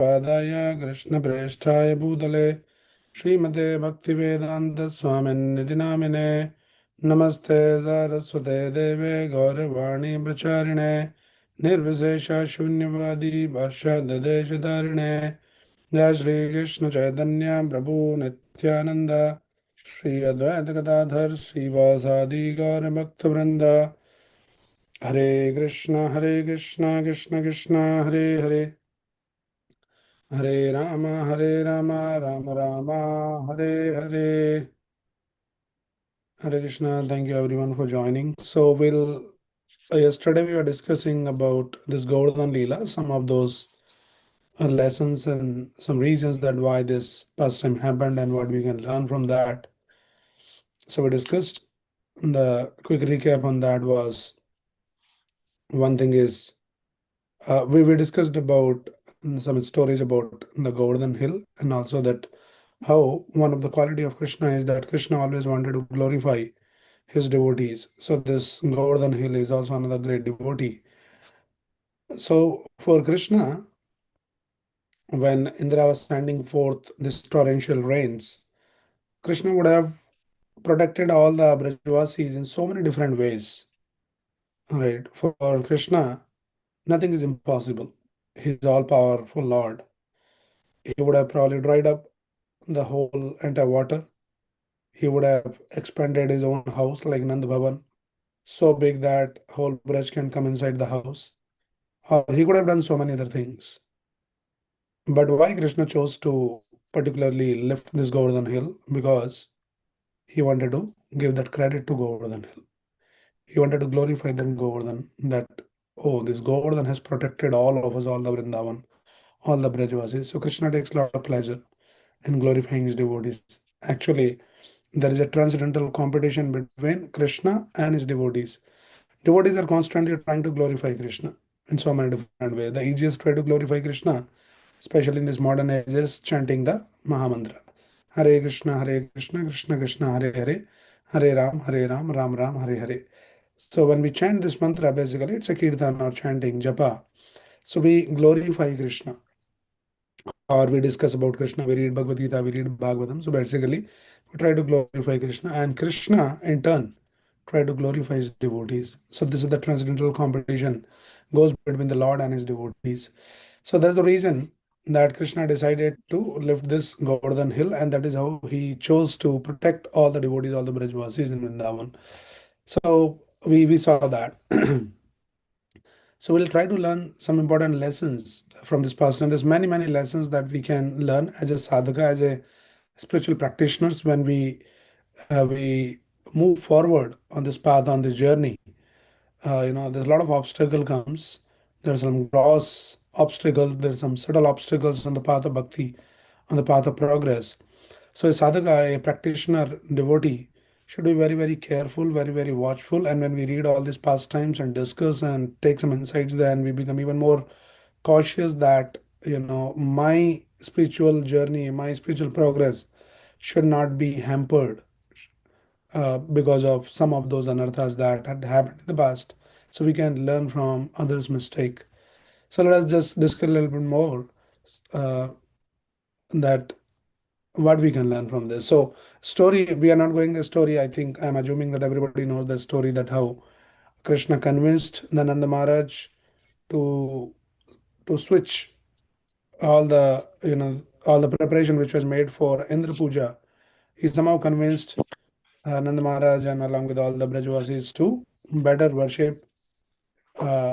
पादाय कृष्णप्रेष्ठाय भूतले श्रीमते भक्तिवेदान्तस्वामिन्निधि नामिने नमस्ते सारस्वते देवे गौरवाणी प्रचारिणे निर्विशेषशून्यवादी भाष्यदेशधारिणे जय श्री कृष्ण चैतन्य प्रभु नित्यानंद श्री अद्वैत गदाधर श्रीवासादि गौरभक्तवृंद हरे Krishna Krishna Krishna Hare Hare Hare Ram Ram Ram Hare Hare. Hare Krishna. Thank you everyone for joining. So yesterday we were discussing about this Govardhan Lila, some of those lessons and some reasons that why this pastime happened and what we can learn from that. So we discussed. The quick recap on that was, one thing is, we discussed about some stories about the Govardhan Hill, and also that how one of the quality of Krishna is that Krishna always wanted to glorify his devotees. So this Govardhan Hill is also another great devotee. So for Krishna, when Indra was sending forth this torrential rains, Krishna would have protected all the Brajvasis in so many different ways. Right? For Krishna, nothing is impossible. He's all powerful Lord. He would have probably dried up the whole entire water. He would have expanded his own house like Nand Bhavan, so big that whole Braj can come inside the house. Or he could have done so many other things. But why Krishna chose to particularly lift this Govardhan hill? Because he wanted to give that credit to Govardhan hill. He wanted to glorify that Govardhan, that, oh, this Govardhan has protected all of us, all the Vrindavan, all the Brajvasis. So Krishna takes a lot of pleasure in glorifying his devotees. Actually, there is a transcendental competition between Krishna and his devotees. Devotees are constantly trying to glorify Krishna in so many different ways. The easiest way to glorify Krishna, especially in this modern age, is chanting the Mahamantra. Hare Krishna, Krishna Krishna, Hare Hare, Hare Ram, Ram Ram, Hare Hare. So when we chant this mantra, basically it's a kirtan or chanting, japa. So we glorify Krishna, or we discuss about Krishna, we read Bhagavad Gita, we read Bhagavatam. So basically, we try to glorify Krishna, and Krishna in turn try to glorify his devotees. So this is the transcendental competition goes between the Lord and his devotees. So that's the reason that Krishna decided to lift this Govardhan hill, and that is how he chose to protect all the devotees, all the Brajvasis in Vrindavan. So we saw that. So we'll try to learn some important lessons from this past. And there's many lessons that we can learn as a sadhaka, as a spiritual practitioners when we move forward on this path, on this journey. There's a lot of obstacle comes. There's some gross obstacles. There's some subtle obstacles on the path of bhakti, on the path of progress. So a sadhaka, a practitioner, devotee, should be very careful, very watchful. And when we read all these pastimes and discuss and take some insights, then we become even more cautious that my spiritual journey, my spiritual progress should not be hampered because of some of those anarthas that had happened in the past. So we can learn from others' mistake. So let us just discuss a little bit more uh, that what we can learn from this. So story, we are not going the story. I think I'm assuming that everybody knows the story, that how Krishna convinced the Nanda Maharaj to switch all the all the preparation which was made for Indra Puja. He somehow convinced Nanda Maharaj and along with all the Brajvasis to better worship uh,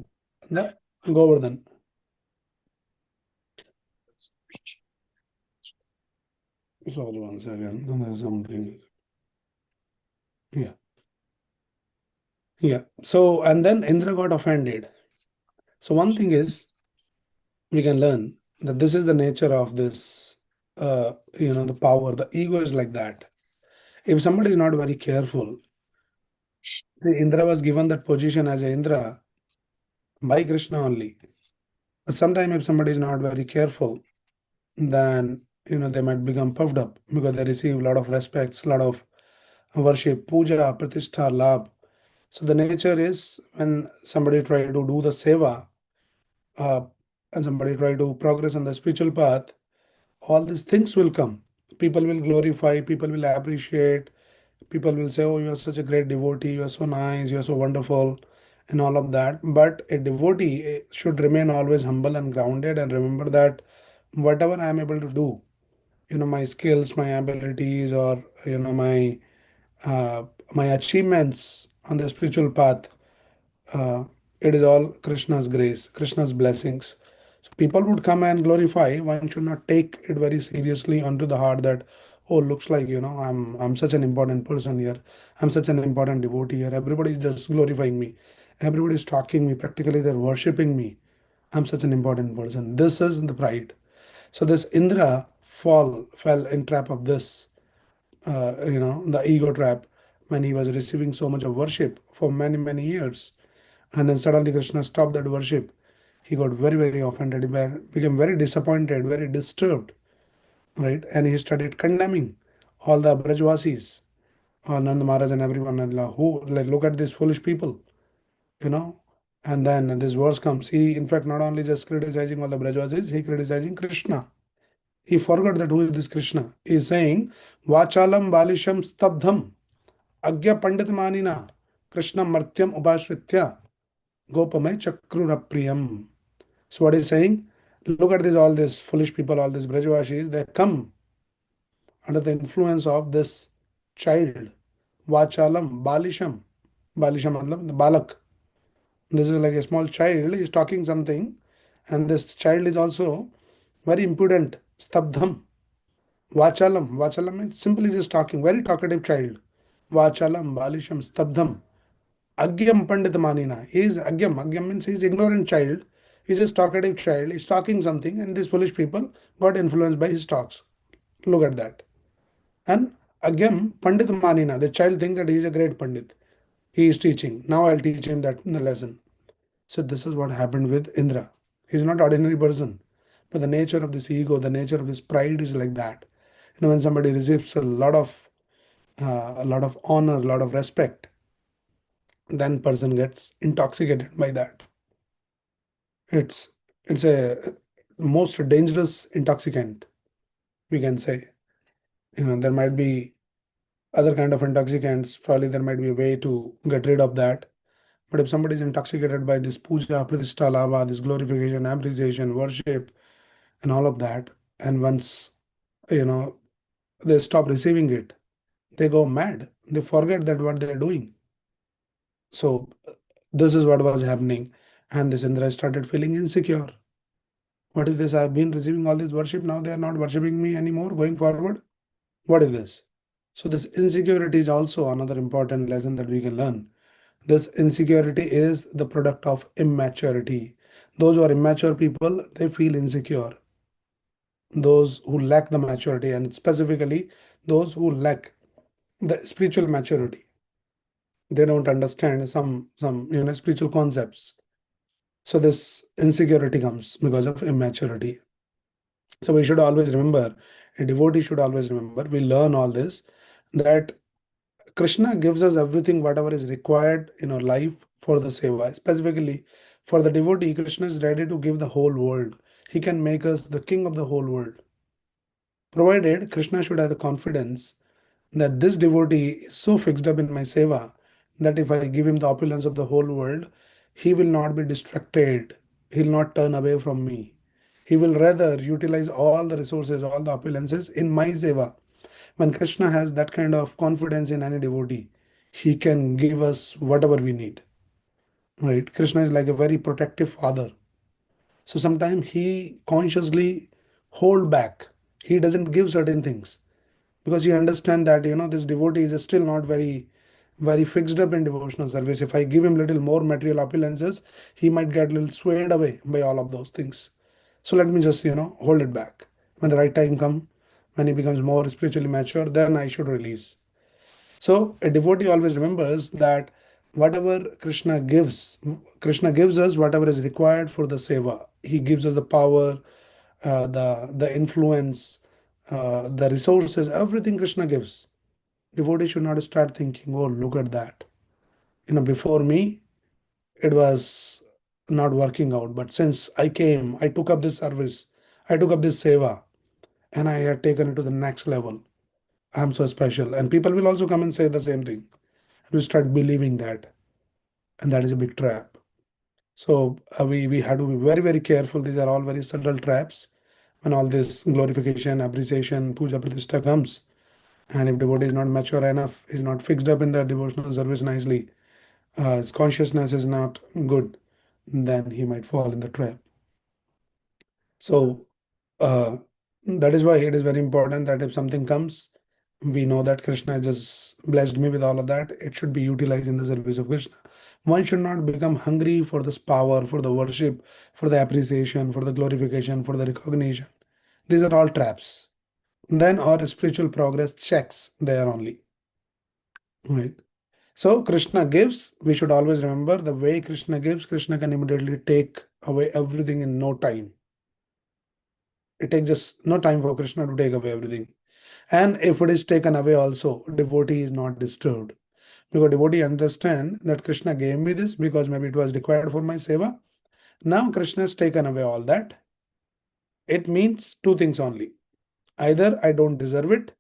the Govardhan. Sorry, one second. There's something. Yeah. Yeah. So, and then Indra got offended. So, one thing is, we can learn that this is the nature of this, the power. The ego is like that. If somebody is not very careful, see, Indra was given that position as a Indra by Krishna only. But sometimes, if somebody is not very careful, then they might become puffed up because they receive a lot of respects, a lot of worship, puja, pratishtha, labh. So the nature is when somebody try to do the seva, uh, and somebody try to progress on the spiritual path, all these things will come. People will glorify, people will appreciate, people will say, oh, you are such a great devotee, you are so nice, you are so wonderful, and all of that. But a devotee should remain always humble and grounded and remember that whatever I am able to do, my skills, my abilities, or uh, my achievements on the spiritual path, uh, it is all Krishna's grace, Krishna's blessings. So people would come and glorify. One should not take it very seriously onto the heart that, oh, looks like I'm such an important person here. I'm such an important devotee here. Everybody is just glorifying me. Everybody is talking me. Practically, they're worshiping me. I'm such an important person. This is the pride. So this Indra fell in trap of this, the ego trap, when he was receiving so much of worship for many, many years. And then suddenly Krishna stopped that worship. He got very, very offended. He became very disappointed, very disturbed, right? And he started condemning all the Brajvasis, Nand Maharaj and everyone. And who, like, look at these foolish people, you know. And then this verse comes. He, in fact, not only just criticizing all the Brajvasis, he criticizing Krishna. He forgot that who is this Krishna. He is saying, Vachalam balisham stabdham agya pandit manina Krishna martyam ubhashritya gopamay chakrurapriyam. So what he's saying, look at this, all these foolish people, all these Brajvashis, they come under the influence of this child, Vachalam, Balisham. Balisham matlab the Balak. This is like a small child, he's talking something, and this child is also very impudent, Stabdham. Vachalam. Vachalam means simply just talking, very talkative child. Vachalam, Balisham, Stabdham. Agyam Pandit Manina. He is Agyam. Agyam means he is ignorant child. He's just talkative child. He's talking something, and these foolish people got influenced by his talks. Look at that. And Agyam Pandit Manina. The child thinks that he is a great Pandit. He is teaching. Now I'll teach him that in the lesson. So this is what happened with Indra. He is not ordinary person. But the nature of this ego, the nature of this pride is like that. When somebody receives a lot of honor, a lot of respect, then person gets intoxicated by that. It's a most dangerous intoxicant, we can say. There might be other kind of intoxicants. Probably there might be a way to get rid of that. But if somebody is intoxicated by this puja, pratishta, lava, this glorification, appreciation, worship, and all of that, and once you know they stop receiving it, they go mad. They forget that what they are doing. So this is what was happening, and this Indra started feeling insecure. What is this? I've been receiving all this worship. Now they are not worshiping me anymore going forward. What is this? So, this insecurity is also another important lesson that we can learn. This insecurity is the product of immaturity. Those who are immature people, they feel insecure. Those who lack the maturity, and specifically those who lack the spiritual maturity, they don't understand some spiritual concepts. So this insecurity comes because of immaturity. So we should always remember, a devotee should always remember, we learn all this, that Krishna gives us everything, whatever is required in our life for the seva. Specifically, for the devotee, Krishna is ready to give the whole world. He can make us the king of the whole world. Provided Krishna should have the confidence that this devotee is so fixed up in my seva that if I give him the opulence of the whole world, he will not be distracted. He will not turn away from me. He will rather utilize all the resources, all the opulences in my seva. When Krishna has that kind of confidence in any devotee, he can give us whatever we need. Right? Krishna is like a very protective father. So sometimes he consciously hold back. He doesn't give certain things because he understands that this devotee is still not very fixed up in devotional service. If I give him little more material opulences, he might get a little swayed away by all of those things. So let me just hold it back. When the right time comes, when he becomes more spiritually mature, then I should release. So a devotee always remembers that whatever Krishna gives us whatever is required for the seva. He gives us the power, the influence, the resources, everything Krishna gives. Devotee should not start thinking, oh, look at that. Before me, it was not working out. But since I came, I took up this service, I took up this seva, and I had taken it to the next level. I'm so special. And people will also come and say the same thing. And we start believing that. And that is a big trap. So we had to be very, very careful. These are all very subtle traps. When all this glorification, appreciation, puja pratishtha comes, and if devotee is not mature enough, is not fixed up in the devotional service nicely, his consciousness is not good, then he might fall in the trap. So uh, that is why it is very important that if something comes, we know that Krishna just blessed me with all of that. It should be utilized in the service of Krishna. One should not become hungry for this power, for the worship, for the appreciation, for the glorification, for the recognition. These are all traps. Then our spiritual progress checks there only. Right. So Krishna gives, we should always remember the way Krishna gives, Krishna can immediately take away everything in no time. It takes just no time for Krishna to take away everything. And if it is taken away also, devotee is not disturbed. Because devotee understand that Krishna gave me this because maybe it was required for my seva. Now Krishna has taken away all that. It means two things only. Either I don't deserve it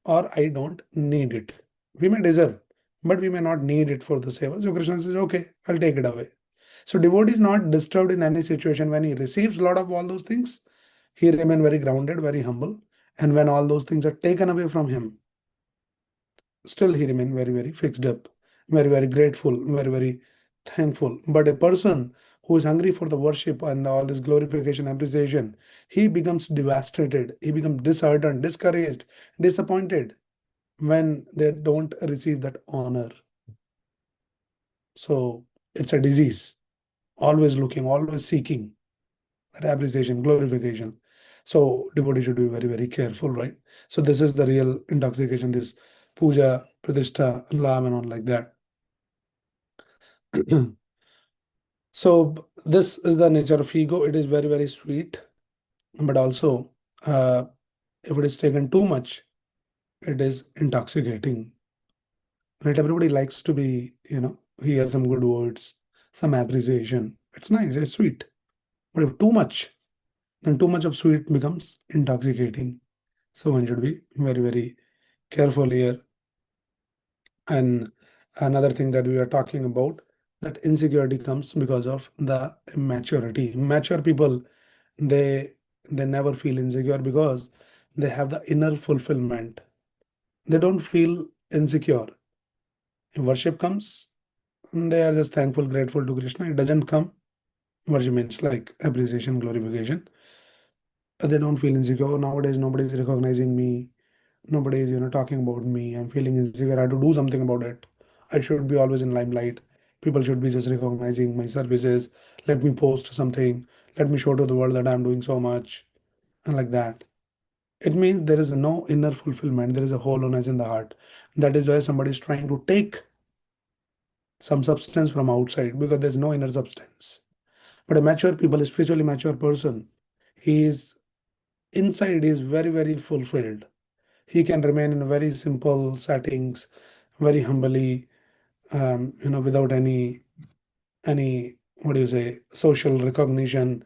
or I don't need it. We may deserve, but we may not need it for the seva. So Krishna says, okay, I'll take it away. So devotee is not disturbed in any situation when he receives a lot of all those things. He remain very grounded, very humble. And when all those things are taken away from him, still he remain very, very fixed up, very, very grateful, very, very thankful. But a person who is hungry for the worship and all this glorification, appreciation, he becomes devastated, he becomes disheartened, discouraged, disappointed when they don't receive that honor. So it's a disease, always looking, always seeking that appreciation, glorification. So devotee should be very, very careful, right? So this is the real intoxication, this puja, pratishtha, lam, and all like that. So this is the nature of ego. It is very, very sweet, but also uh, if it is taken too much, it is intoxicating. Right? Everybody likes to be, hear some good words, some appreciation. It's nice, it's sweet. But if too much, then too much of sweet becomes intoxicating. So one should be very, very careful here. And another thing that we are talking about, that insecurity comes because of the immaturity. Mature people, they they never feel insecure because they have the inner fulfillment. They don't feel insecure. If worship comes, they are just thankful, grateful to Krishna. It doesn't come. Worship means like appreciation, glorification. They don't feel insecure. Nowadays, nobody is recognizing me. Nobody is, talking about me. I'm feeling insecure. I have to do something about it. I should be always in limelight. People should be just recognizing my services. Let me post something. Let me show to the world that I'm doing so much. And like that. It means there is no inner fulfillment. There is a hollowness in the heart. That is why somebody is trying to take some substance from outside because there's no inner substance. But a mature people, a spiritually mature person, he is inside is very, very fulfilled. He can remain in very simple settings, very humbly, without any what do you say, social recognition,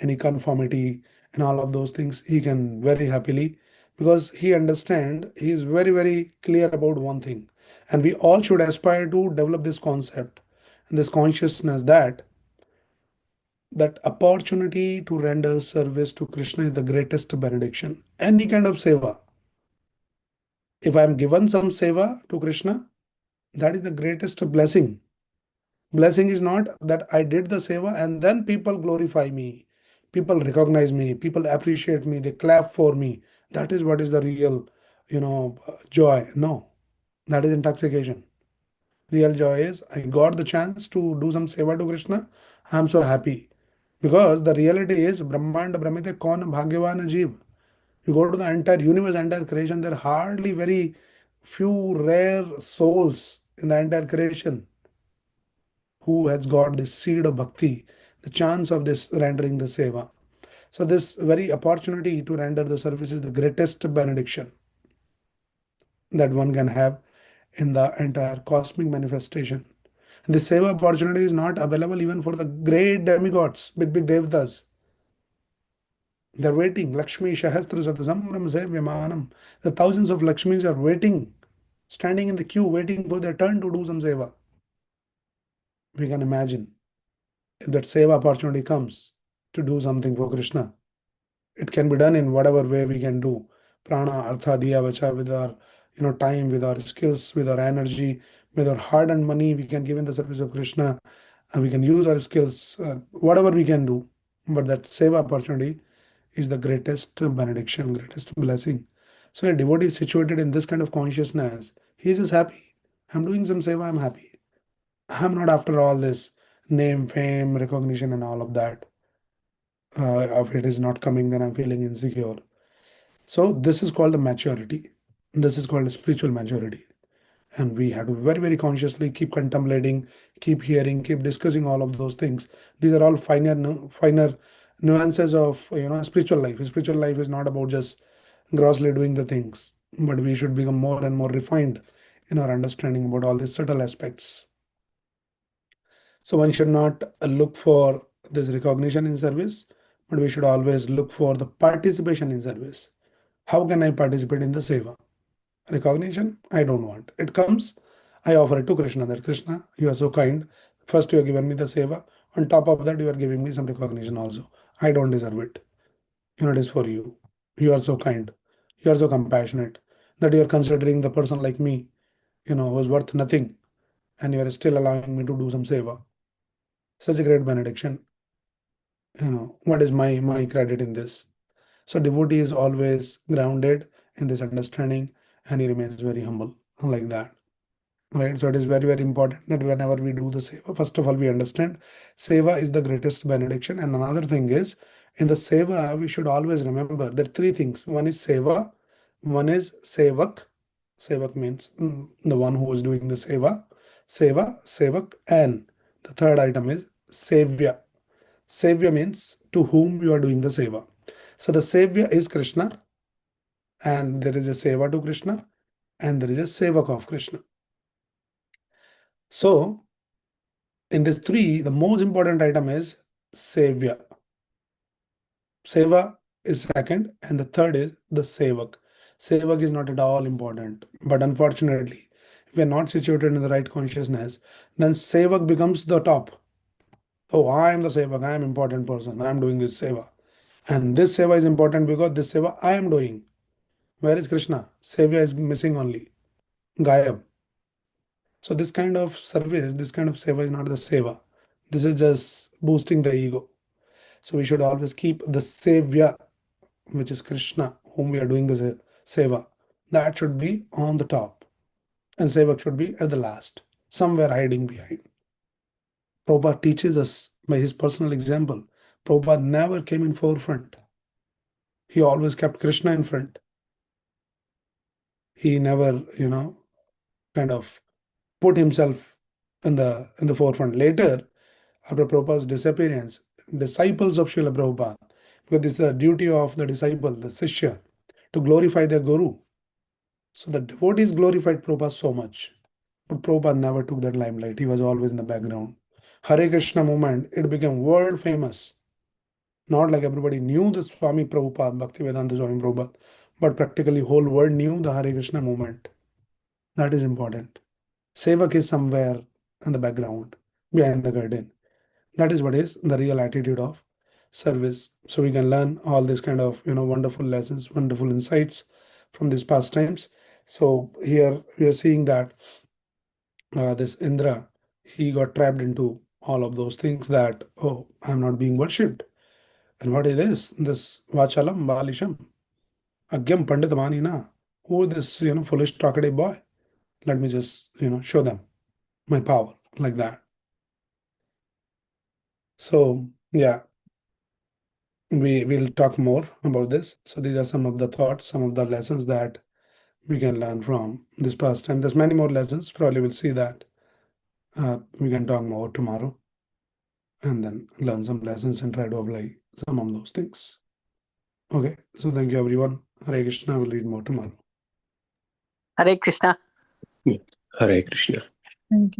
any conformity, and all of those things. He can very happily because he is very, very clear about one thing, and we all should aspire to develop this concept and this consciousness that opportunity to render service to Krishna is the greatest benediction. Any kind of seva. If I am given some seva to Krishna, that is the greatest blessing. Blessing is not that I did the seva and then people glorify me, people recognize me, people appreciate me, they clap for me. That is what is the real, joy. No, that is intoxication. Real joy is I got the chance to do some seva to Krishna. I am so happy because the reality is Brahmanda Brahmite Kaun Bhagyavan Jeev. You go to the entire universe, entire creation, there are hardly very few rare souls in the entire creation who has got this seed of bhakti, the chance of this rendering the seva. So this very opportunity to render the service is the greatest benediction that one can have in the entire cosmic manifestation. This seva opportunity is not available even for the great demigods, big devtas. They're waiting. Lakshmi Shahastra Satasambram Sevyamanam. The thousands of Lakshmis are waiting, standing in the queue, waiting for their turn to do some seva. We can imagine if that seva opportunity comes to do something for Krishna. It can be done in whatever way we can do. Prana, Artha, Diya, Vacha, with our time, with our skills, with our energy, with our hard earned money, we can give in the service of Krishna. And we can use our skills, whatever we can do. But that seva opportunity is the greatest benediction, greatest blessing. So a devotee is situated in this kind of consciousness. He is just happy. I'm doing some seva, I'm happy. I'm not after all this name, fame, recognition, and all of that. If it is not coming, then I'm feeling insecure. So this is called the maturity. This is called spiritual maturity. And we have to very, very consciously keep contemplating, keep hearing, keep discussing all of those things. These are all finer nuances of spiritual life. Spiritual life is not about just grossly doing the things, but we should become more and more refined in our understanding about all these subtle aspects. So one should not look for this recognition in service, but we should always look for the participation in service. How can I participate in the seva? Recognition, I don't want. It comes, I offer it to Krishna. That Krishna, you are so kind. First, you have given me the seva. On top of that, you are giving me some recognition also. I don't deserve it. It is for you. You are so kind. You are so compassionate that you are considering the person like me, who is worth nothing, and you are still allowing me to do some seva. Such a great benediction. What is my credit in this? So devotee is always grounded in this understanding, and he remains very humble like that. Right. So it is very, very important that whenever we do the seva, first of all, we understand seva is the greatest benediction. And another thing is, in the seva, we should always remember that three things. One is seva, one is sevak. Sevak means the one who is doing the seva. Seva, sevak, and the third item is sevya. Sevya means to whom you are doing the seva. So the sevya is Krishna, and there is a seva to Krishna, and there is a sevak of Krishna. So in this three, the most important item is sevya. Seva is second, and the third is the sevak. Sevak is not at all important, but unfortunately, if we are not situated in the right consciousness, then sevak becomes the top. Oh, I am the sevak, I am important person, I am doing this seva. And this seva is important because this seva I am doing. Where is Krishna? Sevya is missing only. Gayab. So this kind of service, this kind of seva is not the seva. This is just boosting the ego. So we should always keep the Sevya, which is Krishna, whom we are doing the seva. That should be on the top. And Sevak should be at the last, somewhere hiding behind. Prabhupada teaches us by his personal example. Prabhupada never came in forefront. He always kept Krishna in front. He never, kind of put himself in the forefront. Later, after Prabhupada's disappearance, disciples of Srila Prabhupada, because this is the duty of the disciple, the Sishya, to glorify their Guru. So the devotees glorified Prabhupada so much. But Prabhupada never took that limelight. He was always in the background. Hare Krishna movement, it became world famous. Not like everybody knew the Swami Prabhupada, Bhaktivedanta Swami Prabhupada, but practically whole world knew the Hare Krishna movement. That is important. Sevak is somewhere in the background, behind the curtain. That is what is the real attitude of service. So we can learn all these kind of wonderful lessons, wonderful insights from these pastimes. So here we are seeing that this Indra, he got trapped into all of those things that, oh, I'm not being worshipped. And what is this? This Vachalam Balisham, Agyam Pandit Manina. Who this foolish talkative boy? Let me just show them my power like that. So yeah, we will talk more about this. So these are some of the thoughts, some of the lessons that we can learn from this past time. There's many more lessons. Probably we'll see that. We can talk more tomorrow and then learn some lessons and try to apply some of those things. Okay. So thank you everyone. Hare Krishna. We'll read more tomorrow. Hare Krishna. Hare Krishna. Thank you.